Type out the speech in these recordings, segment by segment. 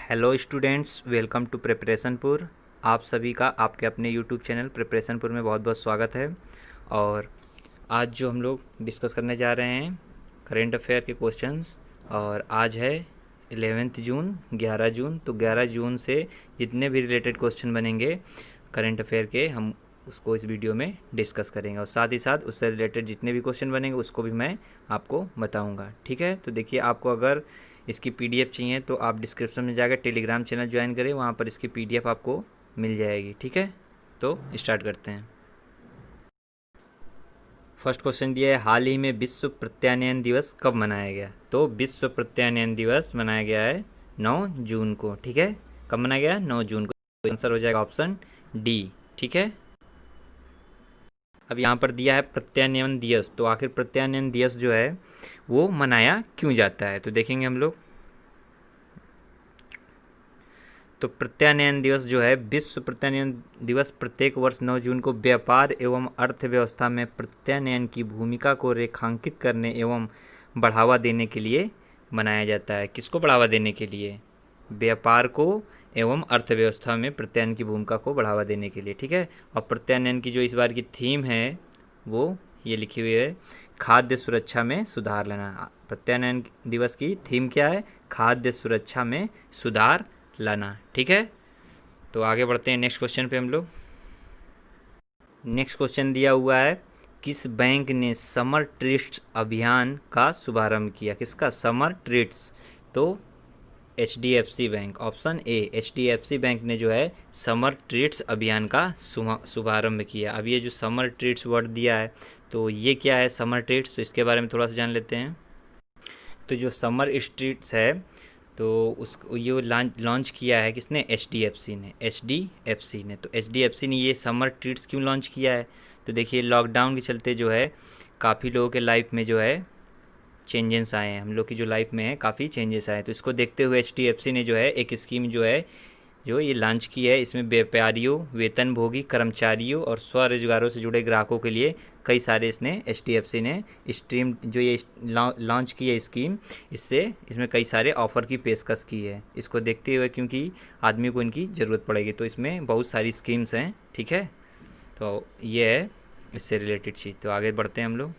Hello students, welcome to प्रिपरेशनपुर। आप सभी का आपके अपने यूट्यूब चैनल प्रिपरेशनपुर में बहुत बहुत स्वागत है। और आज जो हम लोग डिस्कस करने जा रहे हैं करेंट अफेयर के क्वेश्चंस। और आज है 11 जून 11 जून, तो 11 जून से जितने भी रिलेटेड क्वेश्चन बनेंगे करेंट अफेयर के, हम उसको इस वीडियो में डिस्कस करेंगे। और साथ ही साथ उससे रिलेटेड जितने भी क्वेश्चन बनेंगे उसको भी मैं आपको बताऊंगा। ठीक है, तो देखिए, आपको अगर इसकी पीडीएफ चाहिए तो आप डिस्क्रिप्शन में जाकर टेलीग्राम चैनल ज्वाइन करें, वहाँ पर इसकी पीडीएफ आपको मिल जाएगी। ठीक है, तो स्टार्ट करते हैं। फर्स्ट क्वेश्चन दिया है, हाल ही में विश्व प्रत्यानयन दिवस कब मनाया गया? तो विश्व प्रत्यानयन दिवस मनाया गया है 9 जून को। ठीक है, कब मनाया गया? 9 जून को। आंसर हो जाएगा ऑप्शन डी। ठीक है, अब यहाँ पर दिया है प्रत्यानयन दिवस, तो आखिर प्रत्यानयन दिवस जो है वो मनाया क्यों जाता है, तो देखेंगे हम लोग। तो प्रत्यानयन दिवस जो है, विश्व प्रत्यानयन दिवस प्रत्येक वर्ष 9 जून को व्यापार एवं अर्थव्यवस्था में प्रत्यानयन की भूमिका को रेखांकित करने एवं बढ़ावा देने के लिए मनाया जाता है। किसको बढ़ावा देने के लिए? व्यापार को एवं अर्थव्यवस्था में प्रत्यानयन की भूमिका को बढ़ावा देने के लिए। ठीक है, और प्रत्यानयन की जो इस बार की थीम है वो ये लिखी हुई है, खाद्य सुरक्षा में सुधार लाना। प्रत्यानयन दिवस की थीम क्या है? खाद्य सुरक्षा में सुधार लाना। ठीक है, तो आगे बढ़ते हैं नेक्स्ट क्वेश्चन पे हम लोग। नेक्स्ट क्वेश्चन दिया हुआ है, किस बैंक ने समर ट्रीट्स अभियान का शुभारंभ किया? किसका? Summer treats. तो HDFC bank, option A, HDFC bank ने जो है समर ट्रीट्स अभियान का शुभारंभ किया। अब ये जो समर ट्रीट्स वर्ड दिया है, तो ये क्या है समर ट्रीट्स? तो इसके बारे में थोड़ा सा जान लेते हैं। तो जो समर ट्रीट्स है, तो उस ये लॉन्च किया है किसने? HDFC ने। HDFC ने, तो HDFC ने ये समर ट्रीट्स क्यों लॉन्च किया है? तो देखिए, लॉकडाउन के चलते जो है काफ़ी लोगों के लाइफ में जो है चेंजेस आए हैं, हम लोग की जो लाइफ में है काफ़ी चेंजेस आए हैं। तो इसको देखते हुए HDFC ने जो है एक स्कीम जो है जो ये लॉन्च की है, इसमें व्यापारियों, वेतनभोगी कर्मचारियों और स्वरोजगारों से जुड़े ग्राहकों के लिए कई सारे इसने HDFC ने स्ट्रीम जो ये लॉन्च की है स्कीम, इससे इसमें कई सारे ऑफ़र की पेशकश की है। इसको देखते हुए, क्योंकि आदमी को इनकी ज़रूरत पड़ेगी, तो इसमें बहुत सारी स्कीम्स हैं। ठीक है, तो ये है इससे रिलेटेड चीज़। तो आगे बढ़ते हैं हम लोग।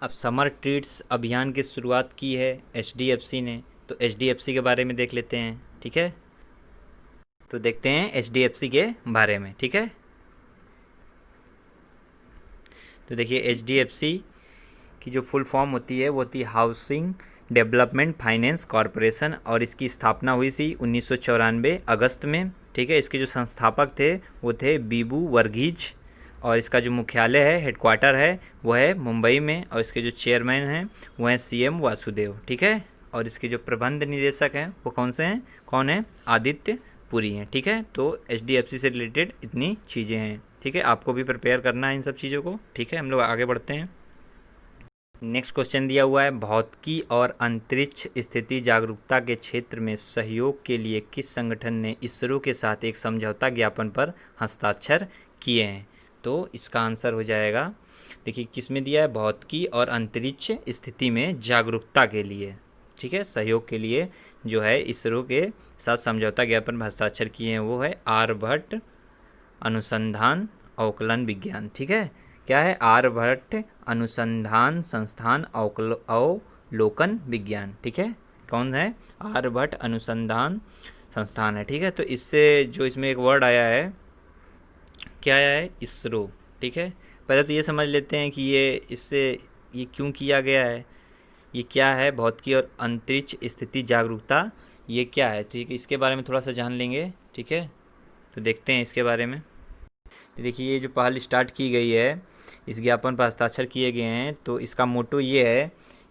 अब समर ट्रीट्स अभियान की शुरुआत की है HDFC ने, तो HDFC के बारे में देख लेते हैं। ठीक है, तो देखते हैं HDFC के बारे में। ठीक है, तो देखिए, HDFC की जो फुल फॉर्म होती है वो होती है हाउसिंग डेवलपमेंट फाइनेंस कॉरपोरेशन, और इसकी स्थापना हुई थी 1994 अगस्त में। ठीक है, इसके जो संस्थापक थे वो थे बीबू वर्गीज, और इसका जो मुख्यालय है, हेडक्वार्टर है, वो है मुंबई में, और इसके जो चेयरमैन हैं वो हैं CM वासुदेव। ठीक है, और इसके जो प्रबंध निदेशक हैं वो कौन से हैं? कौन है? आदित्य पुरी हैं। ठीक है, तो HDFC से रिलेटेड इतनी चीज़ें हैं। ठीक है, आपको भी प्रिपेयर करना है इन सब चीज़ों को। ठीक है, हम लोग आगे बढ़ते हैं। नेक्स्ट क्वेश्चन दिया हुआ है, भौतिकी और अंतरिक्ष स्थिति जागरूकता के क्षेत्र में सहयोग के लिए किस संगठन ने इसरो के साथ एक समझौता ज्ञापन पर हस्ताक्षर किए हैं? तो इसका आंसर हो जाएगा, देखिए किस में दिया है, भौतिकी और अंतरिक्ष स्थिति में जागरूकता के लिए। ठीक है, सहयोग के लिए जो है इसरो के साथ समझौता ज्ञापन पर हस्ताक्षर किए हैं वो है आर्यभट्ट अनुसंधान अवकलन विज्ञान। ठीक है, क्या है? आर्यभट्ट अनुसंधान संस्थान अवलोकन विज्ञान। ठीक है, कौन है? आर्यभट्ट अनुसंधान संस्थान है। ठीक है, तो इससे जो इसमें एक वर्ड आया है, क्या आया है? इसरो। ठीक है, पहले तो ये समझ लेते हैं कि ये इससे ये क्यों किया गया है, ये क्या है? भौतिकी और अंतरिक्ष स्थिति जागरूकता, ये क्या है? ठीक है, इसके बारे में थोड़ा सा जान लेंगे। ठीक है, तो देखते हैं इसके बारे में। तो देखिए, ये जो पहल स्टार्ट की गई है, इस ज्ञापन पर हस्ताक्षर किए गए हैं, तो इसका मोटो ये है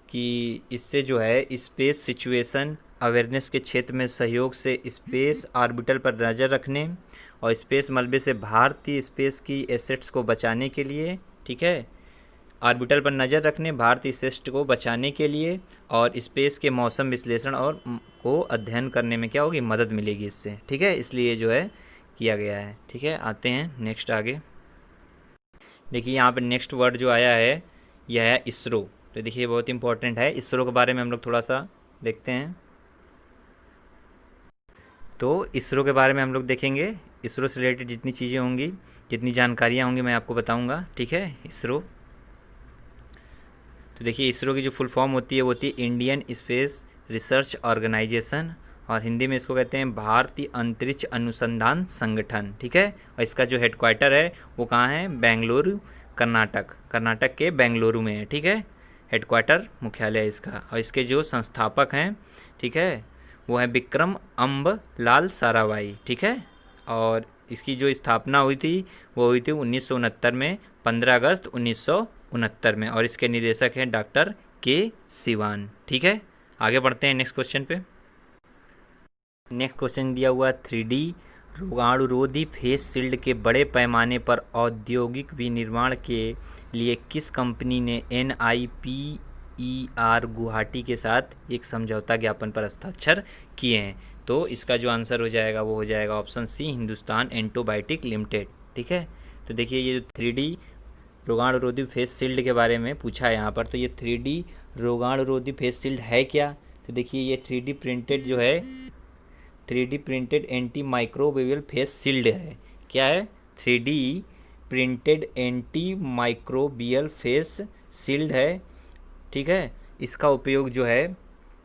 कि इससे जो है स्पेस सिचुएशन अवेयरनेस के क्षेत्र में सहयोग से स्पेस ऑर्बिटल पर नज़र रखने और स्पेस मलबे से भारतीय स्पेस की एसेट्स को बचाने के लिए, ठीक है, ऑर्बिटल पर नज़र रखने, भारतीय एसेट्स को बचाने के लिए, और स्पेस के मौसम विश्लेषण और को अध्ययन करने में क्या होगी? मदद मिलेगी इससे। ठीक है, इसलिए जो है किया गया है। ठीक है, आते हैं नेक्स्ट आगे। देखिए, यहाँ पे नेक्स्ट वर्ड जो आया है यह है इसरो। तो देखिए, बहुत इंपॉर्टेंट है। इसरो के बारे में हम लोग थोड़ा सा देखते हैं। तो इसरो के बारे में हम लोग देखेंगे। इसरो से रिलेटेड जितनी चीज़ें होंगी, जितनी जानकारियाँ होंगी, मैं आपको बताऊँगा, ठीक है। इसरो, तो देखिए इसरो की जो फुल फॉर्म होती है वो होती है इंडियन स्पेस रिसर्च ऑर्गेनाइजेशन, और हिंदी में इसको कहते हैं भारतीय अंतरिक्ष अनुसंधान संगठन, ठीक है। और इसका जो हेडक्वार्टर है वो कहाँ है? बेंगलुरु, कर्नाटक। कर्नाटक के बेंगलुरु में है, ठीक है, हेडक्वार्टर, मुख्यालय इसका। और इसके जो संस्थापक हैं, ठीक है, वो है विक्रम अम्बलाल साराभाई, ठीक है। और इसकी जो स्थापना हुई थी वो हुई थी 1969 में, 15 अगस्त 1969 में। और इसके निदेशक हैं डॉक्टर के सिवान, ठीक है। आगे बढ़ते हैं नेक्स्ट क्वेश्चन पे। नेक्स्ट क्वेश्चन दिया हुआ 3D रोगाणुरोधी फेस शील्ड के बड़े पैमाने पर औद्योगिक विनिर्माण के लिए किस कंपनी ने NIPER गुवाहाटी के साथ एक समझौता ज्ञापन पर हस्ताक्षर किए हैं? तो इसका जो आंसर हो जाएगा वो हो जाएगा option C, Hindustan antibiotic limited, ठीक है। तो देखिए ये जो 3D रोगाणुरोधी फेस शील्ड के बारे में पूछा है यहाँ पर, तो ये 3D रोगाणुरोधी फेस शील्ड है क्या? तो देखिए ये 3D प्रिंटेड जो है, 3D printed anti microbial face shield है। क्या है? 3D printed anti microbial face shield है, ठीक है। इसका उपयोग जो है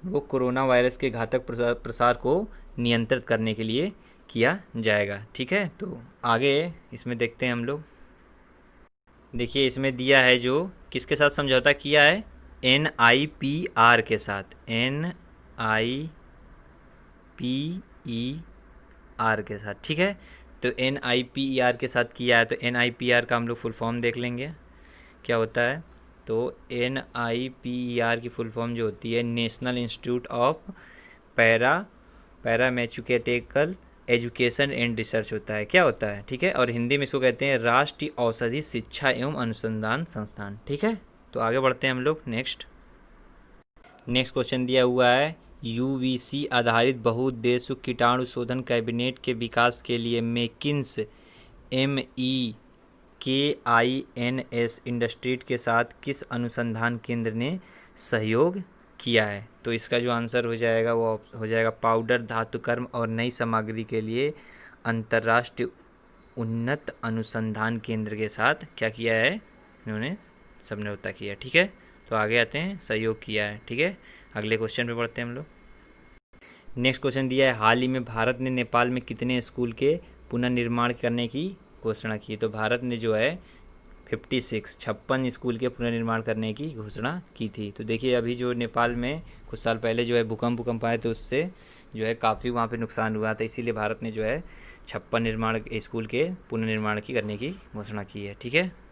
वो कोरोना वायरस के घातक प्रसार को नियंत्रित करने के लिए किया जाएगा, ठीक है। तो आगे इसमें देखते हैं हम लोग। देखिए इसमें दिया है जो किसके साथ समझौता किया है? NIPR के साथ, NIPER के साथ, ठीक है। तो NIPER के साथ किया है, तो NIPR का हम लोग फुल फॉर्म देख लेंगे क्या होता है। तो NIPER की फुल फॉर्म जो होती है national institute of paramedical education and research होता है, क्या होता है, ठीक है। और हिंदी में इसको कहते हैं राष्ट्रीय औषधि शिक्षा एवं अनुसंधान संस्थान, ठीक है। तो आगे बढ़ते हैं हम लोग नेक्स्ट क्वेश्चन दिया हुआ है UVC आधारित बहुउद्देश्य कीटाणु शोधन कैबिनेट के विकास के लिए मेकिन्स MEKINS इंडस्ट्रीज के साथ किस अनुसंधान केंद्र ने सहयोग किया है? तो इसका जो आंसर हो जाएगा वो हो जाएगा पाउडर धातुकर्म और नई सामग्री के लिए अंतर्राष्ट्रीय उन्नत अनुसंधान केंद्र के साथ क्या किया है? इन्होंने समझौता किया, ठीक है। तो आगे आते हैं, सहयोग किया है, ठीक है। अगले क्वेश्चन पे बढ़ते हैं हम लोग। नेक्स्ट क्वेश्चन दिया है हाल ही में भारत ने नेपाल में कितने स्कूल के पुनर्निर्माण करने की घोषणा की? तो भारत ने जो है 56 स्कूल के पुनर्निर्माण करने की घोषणा की थी। तो देखिए अभी जो नेपाल में कुछ साल पहले जो है भूकंप आए तो उससे जो है काफ़ी वहाँ पे नुकसान हुआ था, इसीलिए भारत ने जो है 56 स्कूल के पुनर्निर्माण की करने की घोषणा की है, ठीक है।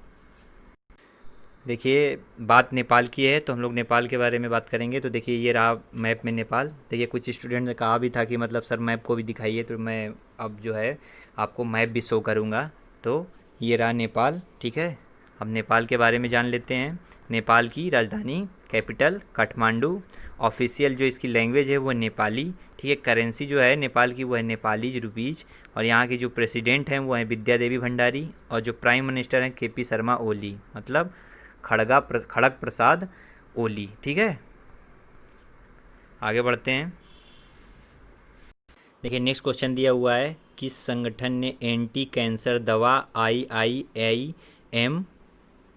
देखिए बात नेपाल की है तो हम लोग नेपाल के बारे में बात करेंगे। तो देखिए ये रहा मैप में नेपाल। देखिए कुछ स्टूडेंट ने कहा भी था कि मतलब सर मैप को भी दिखाइए, तो मैं अब जो है आपको मैप भी शो करूँगा। तो ये रहा नेपाल, ठीक है। अब नेपाल के बारे में जान लेते हैं। नेपाल की राजधानी कैपिटल काठमांडू, ऑफिशियल जो इसकी लैंग्वेज है वो नेपाली, ठीक है। करेंसी जो है नेपाल की वो है नेपालीज रुपीज़, और यहाँ के जो प्रेसिडेंट हैं वो हैं विद्या देवी भंडारी, और जो प्राइम मिनिस्टर हैं KP शर्मा ओली, मतलब खड़ग प्रसाद ओली, ठीक है। आगे बढ़ते हैं। देखिए नेक्स्ट क्वेश्चन दिया हुआ है किस संगठन ने एंटी कैंसर दवा IIM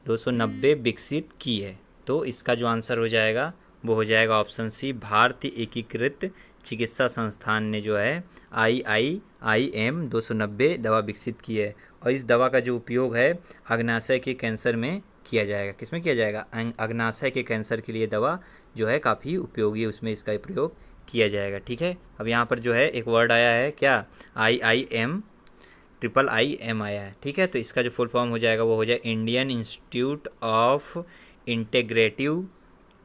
290 विकसित की है? तो इसका जो आंसर हो जाएगा वो हो जाएगा ऑप्शन सी, भारतीय एकीकृत चिकित्सा संस्थान ने जो है IIM 290 दवा विकसित की है। और इस दवा का जो उपयोग है अग्नाशय के कैंसर में किया जाएगा। किस में किया जाएगा? अग्नाशय के कैंसर के लिए दवा जो है काफ़ी उपयोगी है, उसमें इसका प्रयोग किया जाएगा, ठीक है। अब यहाँ पर जो है एक वर्ड आया है क्या? IIM आया है, ठीक है। तो इसका जो फुल फॉर्म हो जाएगा वो हो जाए Indian institute of integrative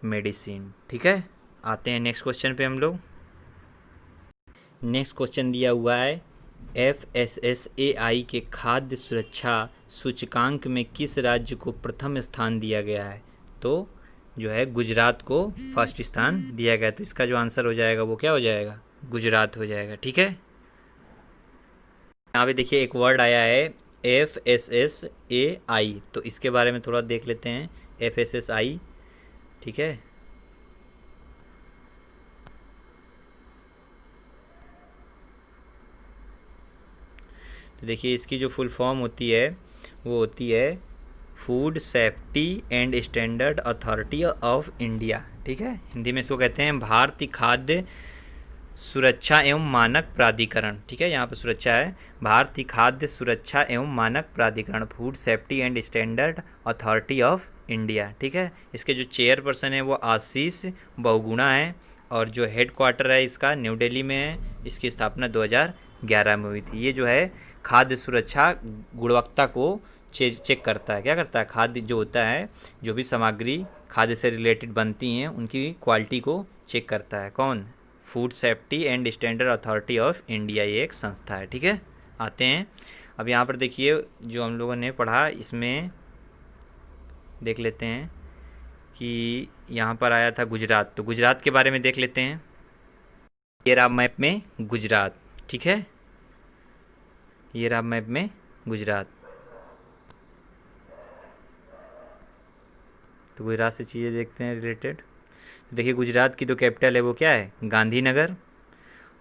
medicine, ठीक है। आते हैं नेक्स्ट क्वेश्चन पे हम लोग। नेक्स्ट क्वेश्चन दिया हुआ है FSSAI के खाद्य सुरक्षा सूचकांक में किस राज्य को प्रथम स्थान दिया गया है? तो जो है गुजरात को फर्स्ट स्थान दिया गया। तो इसका जो आंसर हो जाएगा वो क्या हो जाएगा? गुजरात हो जाएगा, ठीक है। यहाँ पे देखिए एक वर्ड आया है FSSAI, तो इसके बारे में थोड़ा देख लेते हैं। FSSAI, ठीक है। तो देखिए इसकी जो फुल फॉर्म होती है वो होती है food safety and standard authority of India. ठीक है, हिंदी में इसको कहते हैं भारतीय खाद्य सुरक्षा एवं मानक प्राधिकरण। ठीक है, यहाँ पर सुरक्षा है, भारतीय खाद्य सुरक्षा एवं मानक प्राधिकरण, food safety and standard authority of India. ठीक है, इसके जो चेयरपर्सन है वो आशीष बहुगुणा है और जो हेड क्वार्टर है इसका न्यू दिल्ली में है। इसकी स्थापना 2011 में हुई थी। ये जो है खाद्य सुरक्षा गुणवत्ता को चेक करता है। क्या करता है? खाद्य जो होता है, जो भी सामग्री खाद्य से रिलेटेड बनती हैं उनकी क्वालिटी को चेक करता है। कौन? Food safety and standard authority of India, ये एक संस्था है। ठीक है, आते हैं अब यहाँ पर देखिए जो हम लोगों ने पढ़ा इसमें देख लेते हैं कि यहाँ पर आया था गुजरात, तो गुजरात के बारे में देख लेते हैं। ये रहा मैप में गुजरात। ठीक है, ये रहा मैप में गुजरात। तो गुजरात से चीज़ें देखते हैं रिलेटेड। देखिए गुजरात की जो कैपिटल है वो क्या है? गांधीनगर।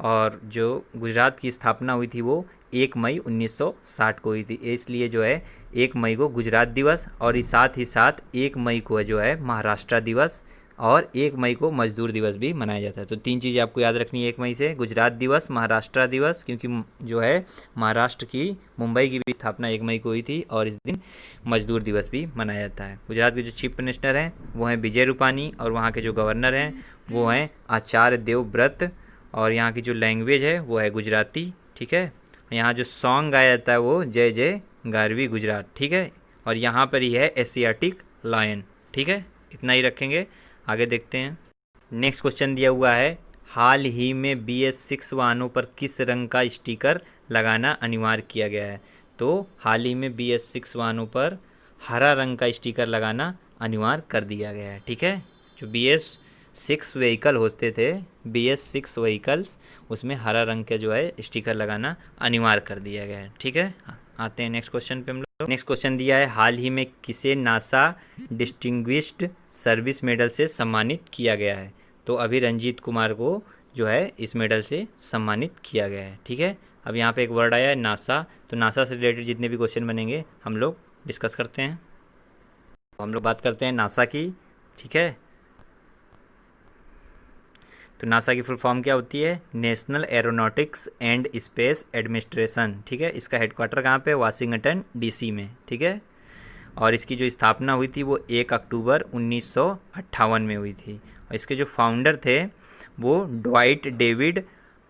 और जो गुजरात की स्थापना हुई थी वो 1 मई 1960 को हुई थी। इसलिए जो है 1 मई को गुजरात दिवस और साथ ही साथ 1 मई को जो है महाराष्ट्र दिवस और 1 मई को मजदूर दिवस भी मनाया जाता है। तो 3 चीज़ें आपको याद रखनी है 1 मई से, गुजरात दिवस, महाराष्ट्र दिवस, क्योंकि जो है महाराष्ट्र की मुंबई की भी स्थापना 1 मई को हुई थी और इस दिन मजदूर दिवस भी मनाया जाता है। गुजरात के जो चीफ मिनिस्टर हैं वो हैं विजय रूपानी और वहाँ के जो गवर्नर हैं वो हैं आचार्य देवव्रत और यहाँ की जो लैंग्वेज है वो है गुजराती। ठीक है, यहाँ जो सॉन्ग गाया जाता है वो जय जय गारवी गुजरात। ठीक है, और यहाँ पर ही है एशियाटिक लायन। ठीक है, इतना ही रखेंगे, आगे देखते हैं। नेक्स्ट क्वेश्चन दिया हुआ है, हाल ही में BS6 वाहनों पर किस रंग का स्टिकर लगाना अनिवार्य किया गया है? तो हाल ही में BS6 वाहनों पर हरा रंग का स्टिकर लगाना अनिवार्य कर दिया गया है। ठीक है, जो BS6 व्हीकल होते थे, BS6 व्हीकल्स, उसमें हरा रंग का जो है स्टिकर लगाना अनिवार्य कर दिया गया है। ठीक है, आते हैं नेक्स्ट क्वेश्चन पे हम लोग। नेक्स्ट क्वेश्चन दिया है, हाल ही में किसे नासा डिस्टिंग्विश्ड सर्विस मेडल से सम्मानित किया गया है? तो अभी रंजीत कुमार को जो है इस मेडल से सम्मानित किया गया है। ठीक है, अब यहाँ पे एक वर्ड आया है नासा, तो नासा से रिलेटेड जितने भी क्वेश्चन बनेंगे हम लोग डिस्कस करते हैं। तो हम लोग बात करते हैं नासा की। ठीक है, तो नासा की फुल फॉर्म क्या होती है? National aeronautics and space administration. ठीक है, इसका हेडक्वार्टर कहाँ पे? वाशिंगटन DC में। ठीक है, और इसकी जो स्थापना हुई थी वो 1 अक्टूबर 1958 में हुई थी और इसके जो फाउंडर थे वो ड्वाइट डेविड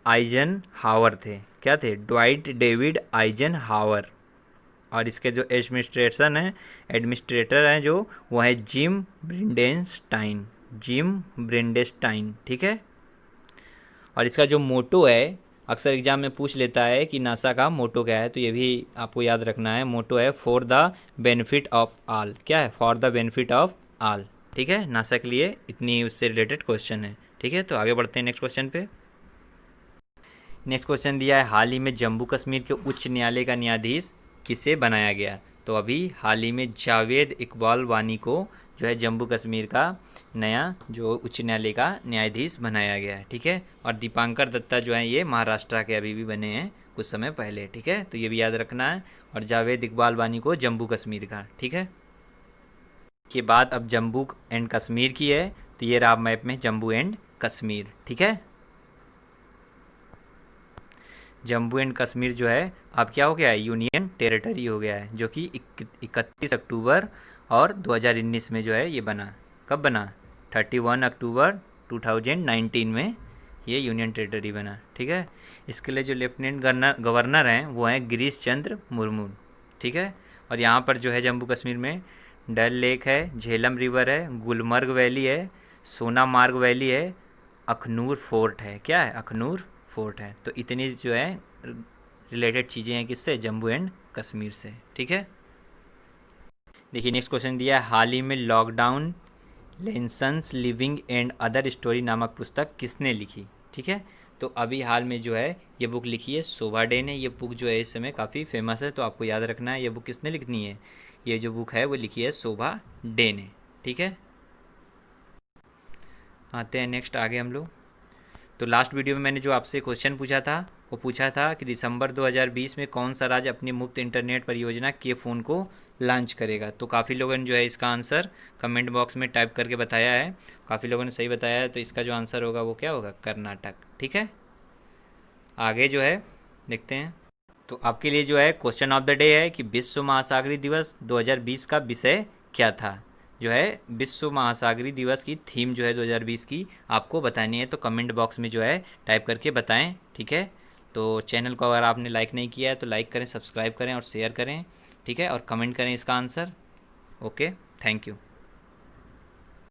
आइजनहावर थे। क्या थे? Dwight David Eisenhower. और इसके जो एडमिनिस्ट्रेटर हैं जो वो है जिम ब्रिंडेस्टाइन। ठीक है, और इसका जो मोटो है, अक्सर एग्जाम में पूछ लेता है कि नासा का मोटो क्या है, तो ये भी आपको याद रखना है। मोटो है for the benefit of all. क्या है? For the benefit of all. ठीक है, नासा के लिए इतनी उससे रिलेटेड क्वेश्चन है। ठीक है, तो आगे बढ़ते हैं नेक्स्ट क्वेश्चन पे। नेक्स्ट क्वेश्चन दिया है, हाल ही में जम्मू कश्मीर के उच्च न्यायालय का न्यायाधीश किसे बनाया गया? तो अभी हाल ही में जावेद इकबाल वानी को जो है जम्मू कश्मीर का नया जो उच्च न्यायालय का न्यायाधीश बनाया गया है। ठीक है, और दीपांकर दत्ता जो है ये महाराष्ट्र के अभी भी बने हैं कुछ समय पहले। ठीक है, तो ये भी याद रखना है, और जावेद इकबाल वानी को जम्मू कश्मीर का। ठीक है, के बाद अब जम्मू एंड कश्मीर की है, तो ये रहा मैप में जम्मू एंड कश्मीर। ठीक है, जम्मू एंड कश्मीर जो है अब क्या हो गया है? यूनियन टेरिटरी हो गया है, जो कि 31 अक्टूबर और 2019 में जो है ये बना। कब बना? 31 अक्टूबर 2019 में ये यूनियन टेरिटरी बना। ठीक है, इसके लिए जो लेफ्टिनेंट गवर्नर हैं वो हैं गिरीश चंद्र मुर्मू। ठीक है, और यहाँ पर जो है जम्मू कश्मीर में डल लेक है, झेलम रिवर है, गुलमर्ग वैली है, सोनामार्ग वैली है, अखनूर फोर्ट है। क्या है? अखनूर फोर्ट है। तो इतनी जो है रिलेटेड चीज़ें हैं किससे? जम्मू एंड कश्मीर से। ठीक है, देखिए नेक्स्ट क्वेश्चन दिया है, हाल ही में lockdown lessons living and other story नामक पुस्तक किसने लिखी? ठीक है, तो अभी हाल में जो है ये बुक लिखी है शोभा डे ने। ये बुक जो है इस समय काफ़ी फेमस है, तो आपको याद रखना है ये बुक किसने लिखनी है। ये जो बुक है वो लिखी है शोभा डे ने। ठीक है, आते हैं नेक्स्ट आगे हम लोग। तो लास्ट वीडियो में मैंने जो आपसे क्वेश्चन पूछा था वो पूछा था कि दिसंबर 2020 में कौन सा राज्य अपनी मुफ्त इंटरनेट परियोजना के फ़ोन को लॉन्च करेगा। तो काफ़ी लोगों ने जो है इसका आंसर कमेंट बॉक्स में टाइप करके बताया है, काफ़ी लोगों ने सही बताया है। तो इसका जो आंसर होगा वो क्या होगा, कर्नाटक। ठीक है, आगे जो है देखते हैं। तो आपके लिए जो है क्वेश्चन ऑफ द डे है कि विश्व महासागरीय दिवस 2020 का विषय क्या था। जो है विश्व महासागरीय दिवस की थीम जो है 2020 की आपको बतानी है। तो कमेंट बॉक्स में जो है टाइप करके बताएं। ठीक है, तो चैनल को अगर आपने लाइक नहीं किया है तो लाइक करें, सब्सक्राइब करें और शेयर करें। ठीक है, और कमेंट करें इसका आंसर। Okay, thank you.